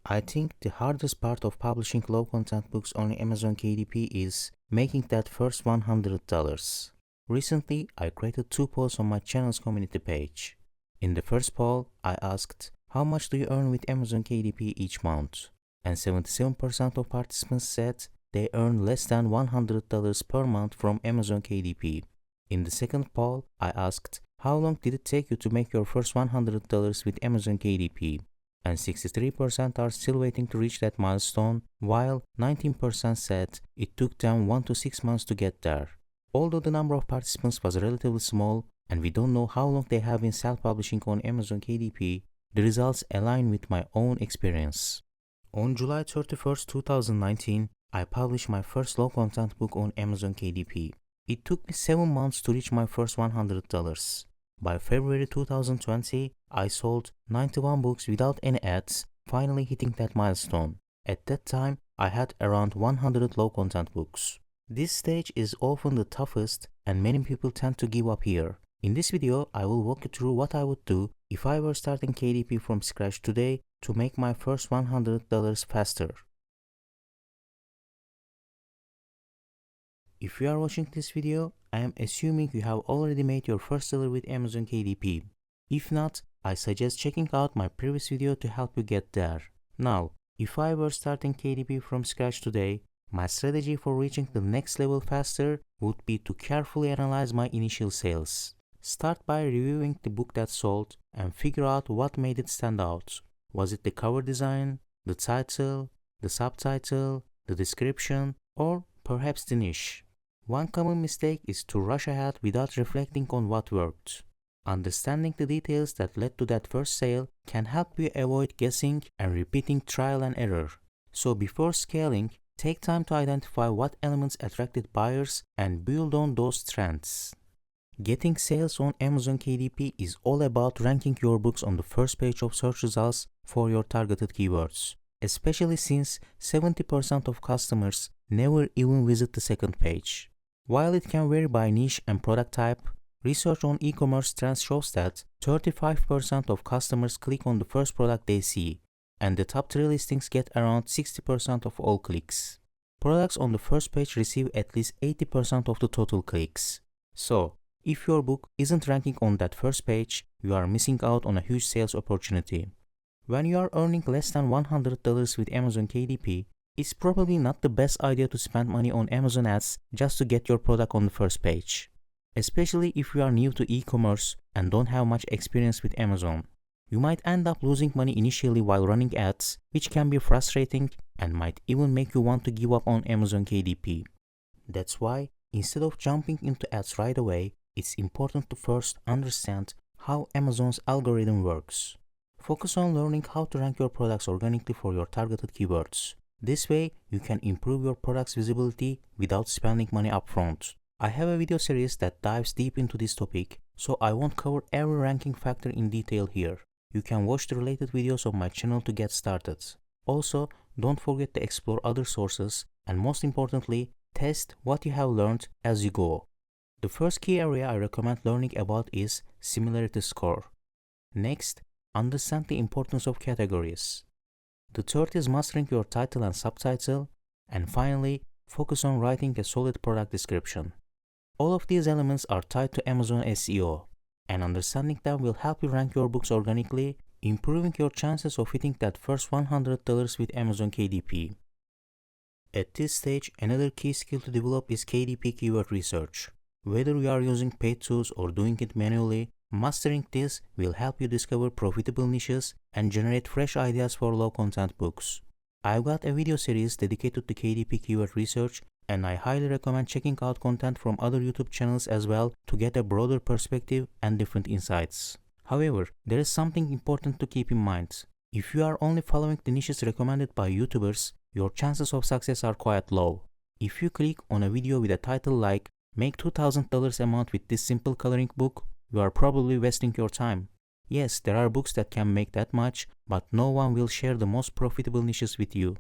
I think the hardest part of publishing low content books on Amazon KDP is making that first $100. Recently, I created 2 polls on my channel's community page. In the first poll, I asked, how much do you earn with Amazon KDP each month? And 77% of participants said they earn less than $100 per month from Amazon KDP. In the second poll, I asked, how long did it take you to make your first $100 with Amazon KDP? And 63% are still waiting to reach that milestone, while 19% said it took them 1 to 6 months to get there. Although the number of participants was relatively small, and we don't know how long they have been self-publishing on Amazon KDP, the results align with my own experience. On July 31st, 2019, I published my first low-content book on Amazon KDP. It took me 7 months to reach my first $100. By February 2020, I sold 91 books without any ads, finally hitting that milestone. At that time, I had around 100 low-content books. This stage is often the toughest, and many people tend to give up here. In this video, I will walk you through what I would do if I were starting KDP from scratch today to make my first $100 faster. If you are watching this video, I am assuming you have already made your first seller with Amazon KDP. If not, I suggest checking out my previous video to help you get there. Now, if I were starting KDP from scratch today, my strategy for reaching the next level faster would be to carefully analyze my initial sales. Start by reviewing the book that sold and figure out what made it stand out. Was it the cover design, the title, the subtitle, the description, or perhaps the niche? One common mistake is to rush ahead without reflecting on what worked. Understanding the details that led to that first sale can help you avoid guessing and repeating trial and error. So before scaling, take time to identify what elements attracted buyers and build on those trends. Getting sales on Amazon KDP is all about ranking your books on the first page of search results for your targeted keywords, especially since 70% of customers never even visit the second page. While it can vary by niche and product type, research on e-commerce trends shows that 35% of customers click on the first product they see, and the top 3 listings get around 60% of all clicks. Products on the first page receive at least 80% of the total clicks. So, if your book isn't ranking on that first page, you are missing out on a huge sales opportunity. When you are earning less than $100 with Amazon KDP, it's probably not the best idea to spend money on Amazon ads just to get your product on the first page. Especially if you are new to e-commerce and don't have much experience with Amazon. You might end up losing money initially while running ads, which can be frustrating and might even make you want to give up on Amazon KDP. That's why, instead of jumping into ads right away, it's important to first understand how Amazon's algorithm works. Focus on learning how to rank your products organically for your targeted keywords. This way, you can improve your product's visibility without spending money upfront. I have a video series that dives deep into this topic, so I won't cover every ranking factor in detail here. You can watch the related videos on my channel to get started. Also, don't forget to explore other sources, and most importantly, test what you have learned as you go. The first key area I recommend learning about is similarity score. Next, understand the importance of categories. The third is mastering your title and subtitle, and finally, focus on writing a solid product description. All of these elements are tied to Amazon SEO, and understanding them will help you rank your books organically, improving your chances of hitting that first $100 with Amazon KDP. At this stage, another key skill to develop is KDP keyword research. Whether you are using paid tools or doing it manually, mastering this will help you discover profitable niches and generate fresh ideas for low-content books. I've got a video series dedicated to KDP keyword research, and I highly recommend checking out content from other YouTube channels as well to get a broader perspective and different insights. However, there is something important to keep in mind. If you are only following the niches recommended by YouTubers, your chances of success are quite low. If you click on a video with a title like "Make $2,000 a month with this simple coloring book," you are probably wasting your time. Yes, there are books that can make that much, but no one will share the most profitable niches with you.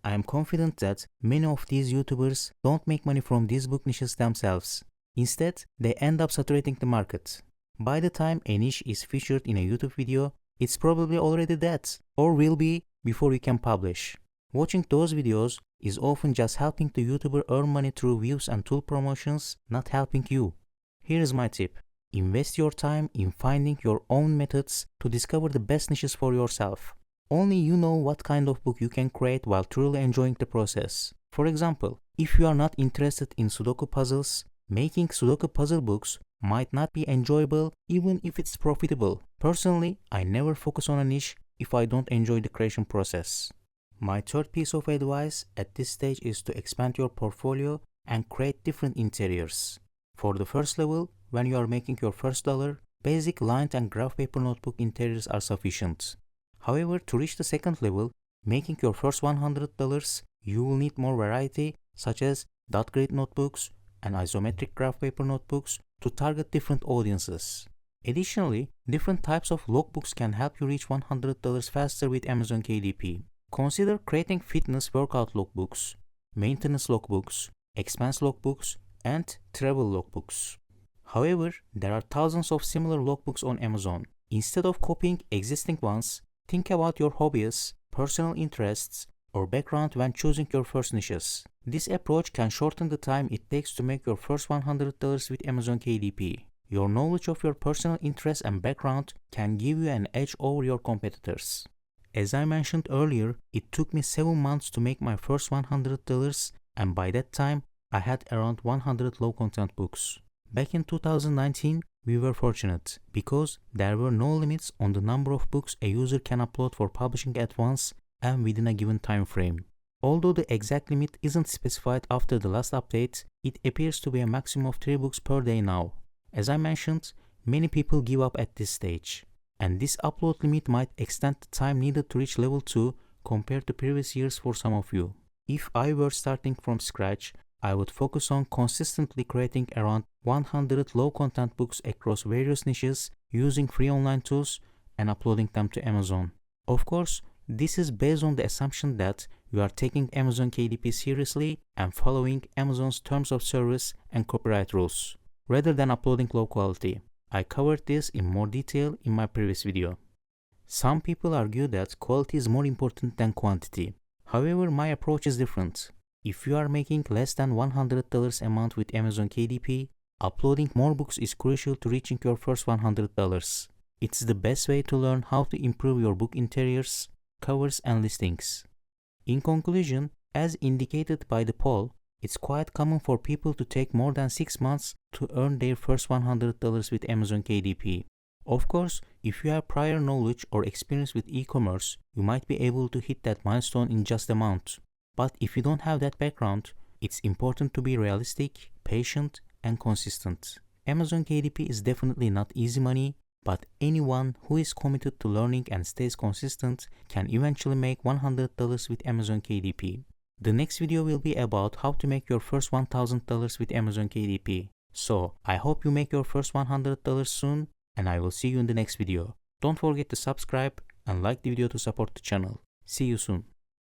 I am confident that many of these YouTubers don't make money from these book niches themselves. Instead, they end up saturating the market. By the time a niche is featured in a YouTube video, it's probably already dead, or will be before you can publish. Watching those videos is often just helping the YouTuber earn money through views and tool promotions, not helping you. Here is my tip. Invest your time in finding your own methods to discover the best niches for yourself. Only you know what kind of book you can create while truly enjoying the process. For example, if you are not interested in Sudoku puzzles, making Sudoku puzzle books might not be enjoyable even if it's profitable. Personally, I never focus on a niche if I don't enjoy the creation process. My third piece of advice at this stage is to expand your portfolio and create different interiors. For the first level, when you are making your first dollar, basic lined and graph paper notebook interiors are sufficient. However, to reach the second level, making your first $100, you will need more variety, such as dot grid notebooks and isometric graph paper notebooks to target different audiences. Additionally, different types of logbooks can help you reach $100 faster with Amazon KDP. Consider creating fitness workout logbooks, maintenance logbooks, expense logbooks, and travel logbooks. However, there are thousands of similar logbooks on Amazon. Instead of copying existing ones, think about your hobbies, personal interests, or background when choosing your first niches. This approach can shorten the time it takes to make your first $100 with Amazon KDP. Your knowledge of your personal interests and background can give you an edge over your competitors. As I mentioned earlier, it took me 7 months to make my first $100, and by that time, I had around 100 low-content books. Back in 2019, we were fortunate because there were no limits on the number of books a user can upload for publishing at once and within a given time frame. Although the exact limit isn't specified after the last update, it appears to be a maximum of 3 books per day now. As I mentioned, many people give up at this stage, and this upload limit might extend the time needed to reach level 2 compared to previous years for some of you. If I were starting from scratch, I would focus on consistently creating around 100 low-content books across various niches using free online tools and uploading them to Amazon. Of course, this is based on the assumption that you are taking Amazon KDP seriously and following Amazon's terms of service and copyright rules, rather than uploading low quality. I covered this in more detail in my previous video. Some people argue that quality is more important than quantity. However, my approach is different. If you are making less than $100 a month with Amazon KDP, uploading more books is crucial to reaching your first $100. It's the best way to learn how to improve your book interiors, covers, and listings. In conclusion, as indicated by the poll, it's quite common for people to take more than 6 months to earn their first $100 with Amazon KDP. Of course, if you have prior knowledge or experience with e-commerce, you might be able to hit that milestone in just a month. But if you don't have that background, it's important to be realistic, patient, and consistent. Amazon KDP is definitely not easy money, but anyone who is committed to learning and stays consistent can eventually make $100 with Amazon KDP. The next video will be about how to make your first $1,000 with Amazon KDP. So, I hope you make your first $100 soon, and I will see you in the next video. Don't forget to subscribe and like the video to support the channel. See you soon.